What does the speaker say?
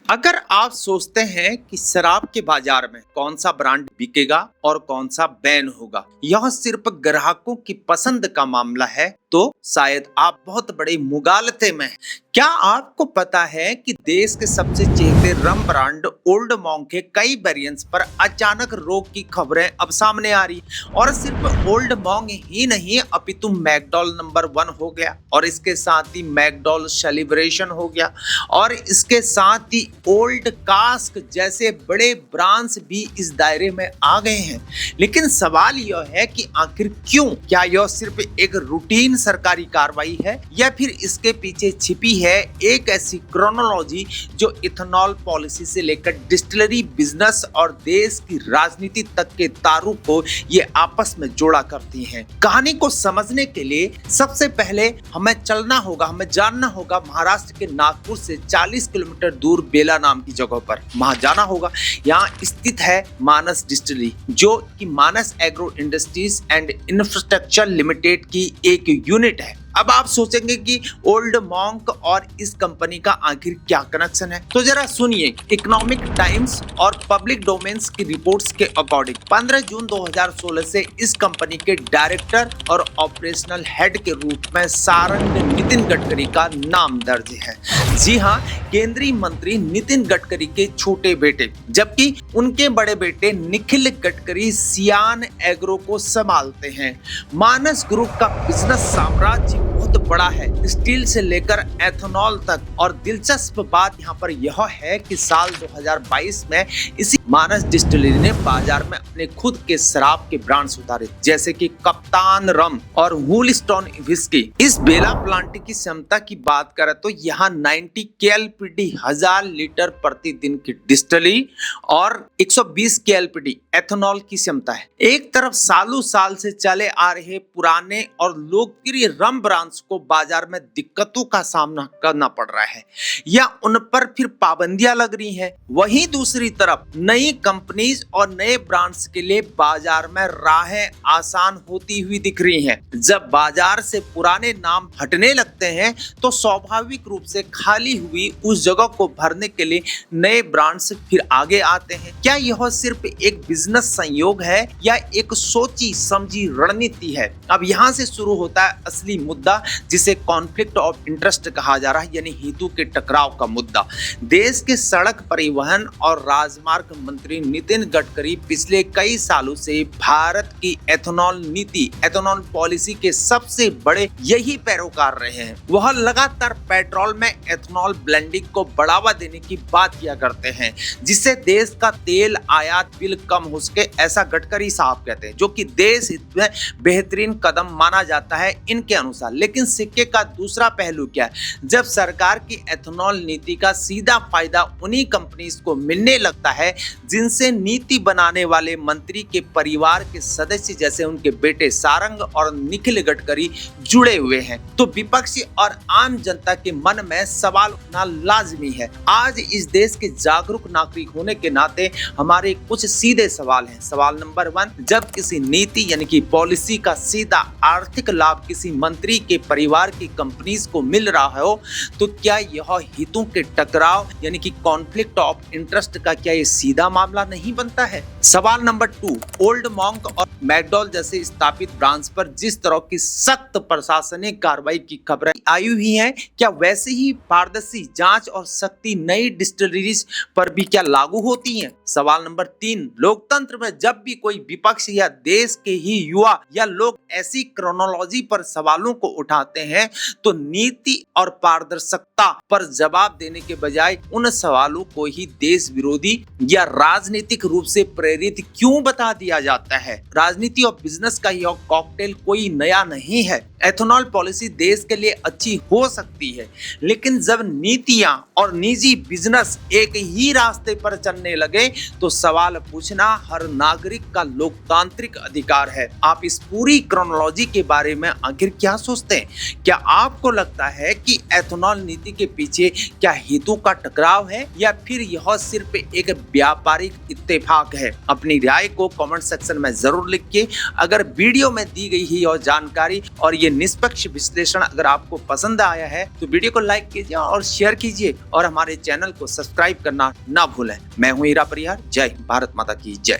अगर आप सोचते हैं कि शराब के बाजार में कौन सा ब्रांड बिकेगा और कौन सा बैन होगा, यह सिर्फ ग्राहकों की पसंद का मामला है, तो शायद आप बहुत बड़े मुगालते में हैं। क्या आपको पता है कि देश के सबसे चहेते रम ब्रांड ओल्ड मॉन्क के कई वेरिएंट्स पर अचानक रोक की खबरें अब सामने आ रही, और सिर्फ ओल्ड मॉन्क ही नहीं अपितु मैकडॉल नंबर 1 हो गया, और इसके साथ ही मैकडॉल सेलिब्रेशन हो गया, और इसके साथ ही ओल्ड कास्क जैसे बड़े ब्रांड्स भी इस दायरे में आ गए हैं। लेकिन सवाल यह है कि आखिर क्यों? क्या यह सिर्फ एक रूटीन सरकारी कार्रवाई है, या फिर इसके पीछे छिपी है एक ऐसी क्रोनोलॉजी जो इथेनॉल पॉलिसी से लेकर डिस्टिलरी बिजनेस और देश की राजनीति तक के तारों को ये आपस में जोड़ा करती हैं। कहानी को समझने के लिए सबसे पहले हमें जानना होगा महाराष्ट्र के नागपुर से 40 किलोमीटर दूर बेला नाम की जगह पर। वहां जाना होगा। यहाँ स्थित है मानस डिस्टिलरी, जो कि Manas agro industries and infrastructure limited की एक यूनिट है। अब आप सोचेंगे कि ओल्ड मॉन्क और इस कंपनी का आखिर क्या कनेक्शन है, तो जरा सुनिए। इकोनॉमिक टाइम्स और पब्लिक डोमेन्स की रिपोर्ट्स के अकॉर्डिंग 15 जून 2016 से इस कंपनी के डायरेक्टर और ऑपरेशनल हेड के रूप में सारंग नितिन गडकरी का नाम दर्ज है। जी हाँ, केंद्रीय मंत्री नितिन गडकरी के छोटे बेटे, जबकि उनके बड़े बेटे निखिल गडकरी सियान एग्रो को संभालते हैं। मानस ग्रुप का बिजनेस साम्राज्य बहुत बड़ा है, स्टील से लेकर एथेनॉल तक। और दिलचस्प बात यहाँ पर यह है कि साल 2022 में इसी मानस डिस्टिलरी ने बाजार में अपने खुद के शराब के ब्रांड्स उतारे, जैसे कि कप्तान रम और वुलस्टोन व्हिस्की। इस बेला प्लांट की क्षमता की बात करें तो यहाँ 90 KLPD 1000 लीटर प्रतिदिन की डिस्टिलरी और 120 KLPD एथेनॉल की क्षमता है। एक तरफ सालों साल से चले आ रहे पुराने और लोकप्रिय रम ब्रांड्स को बाजार में दिक्कतों का सामना करना पड़ रहा है, या उन पर फिर पाबंदियां लग रही हैं। वहीं दूसरी तरफ नई कंपनीज और नए ब्रांड्स के लिए बाजार में राहें आसान होती हुई दिख रही हैं। जब बाजार से पुराने नाम हटने लगते हैं तो स्वाभाविक रूप से खाली हुई उस जगह को भरने के लिए नए ब्रांड्स फिर आगे आते हैं। क्या यह सिर्फ एक बिजनेस संयोग है या एक सोची समझी रणनीति है? अब यहाँ से शुरू होता है असली मुद्दा, जिसे कॉन्फ्लिक्ट ऑफ इंटरेस्ट कहा जा रहा है, यानी हितों के टकराव का मुद्दा। देश के सड़क परिवहन और राजमार्ग मंत्री नितिन गडकरी पिछले कई सालों से भारत की एथेनॉल नीति, एथेनॉल पॉलिसी के सबसे बड़े यही पैरोकार रहे हैं। वह लगातार पेट्रोल में एथेनॉल ब्लेंडिंग को बढ़ावा देने की बात किया करते हैं, जिससे देश का तेल आयात बिल कम हो सके, ऐसा गडकरी साहब कहते हैं, जो कि देश हित में बेहतरीन कदम माना जाता है इनके अनुसार। लेकिन सिक्के का दूसरा पहलू क्या है? जब सरकार की एथेनॉल नीति का सीधा फायदा उन्हीं कंपनीज को मिलने लगता है जिनसे नीति बनाने वाले मंत्री के परिवार के सदस्य, जैसे उनके बेटे सारंग और निखिल गडकरी जुड़े हुए हैं, तो विपक्षी और आम जनता के मन में सवाल उठना लाजमी है। आज इस देश के जागरूक नागरिक होने के नाते हमारे कुछ सीधे सवाल हैं। सवाल नंबर 1, जब किसी नीति यानी कि पॉलिसी का सीधा आर्थिक लाभ किसी मंत्री के परिवार की कंपनीज को मिल रहा हो, तो क्या यह हितों के टकराव यानी कि कॉन्फ्लिक्ट ऑफ इंटरेस्ट का क्या ये सीधा मामला नहीं बनता है? सवाल नंबर 2, ओल्ड मॉन्क और मैकडॉल जैसे स्थापित ब्रांड्स पर जिस तरह की सख्त प्रशासनिक कार्रवाई की खबरें आई हुई हैं, क्या वैसे ही पारदर्शी जांच और सख्ती नई डिस्टिलरीज पर भी क्या लागू होती हैं? सवाल नंबर 3, लोकतंत्र में जब भी कोई विपक्ष या देश के ही युवा या लोग ऐसी क्रोनोलॉजी पर सवालों को उठाते हैं, तो नीति और पारदर्शिता पर जवाब देने के बजाय उन सवालों को ही देश विरोधी या राजनीतिक रूप से प्रेरित क्यों बता दिया जाता है? राजनीति और बिजनेस का यह कॉकटेल कोई नया नहीं है। एथेनॉल पॉलिसी देश के लिए अच्छी हो सकती है, लेकिन जब नीतियां और निजी बिजनेस एक ही रास्ते पर चलने लगे तो सवाल पूछना हर नागरिक का लोकतांत्रिक अधिकार है। आप इस पूरी क्रोनोलॉजी के बारे में आखिर क्या सोचते हैं? क्या आपको लगता है कि एथेनॉल नीति के पीछे क्या हितों का टकराव है या फिर यह सिर्फ एक व्यापारिक इत्तेफाक है? अपनी राय को कमेंट सेक्शन में जरूर लिखिए। अगर वीडियो में दी गई ही और जानकारी और ये निष्पक्ष विश्लेषण अगर आपको पसंद आया है तो वीडियो को लाइक कीजिए और शेयर कीजिए और हमारे चैनल को सब्सक्राइब करना ना भूलें। मैं हूं हीरा परिहार। जय हिंद, भारत माता की जय।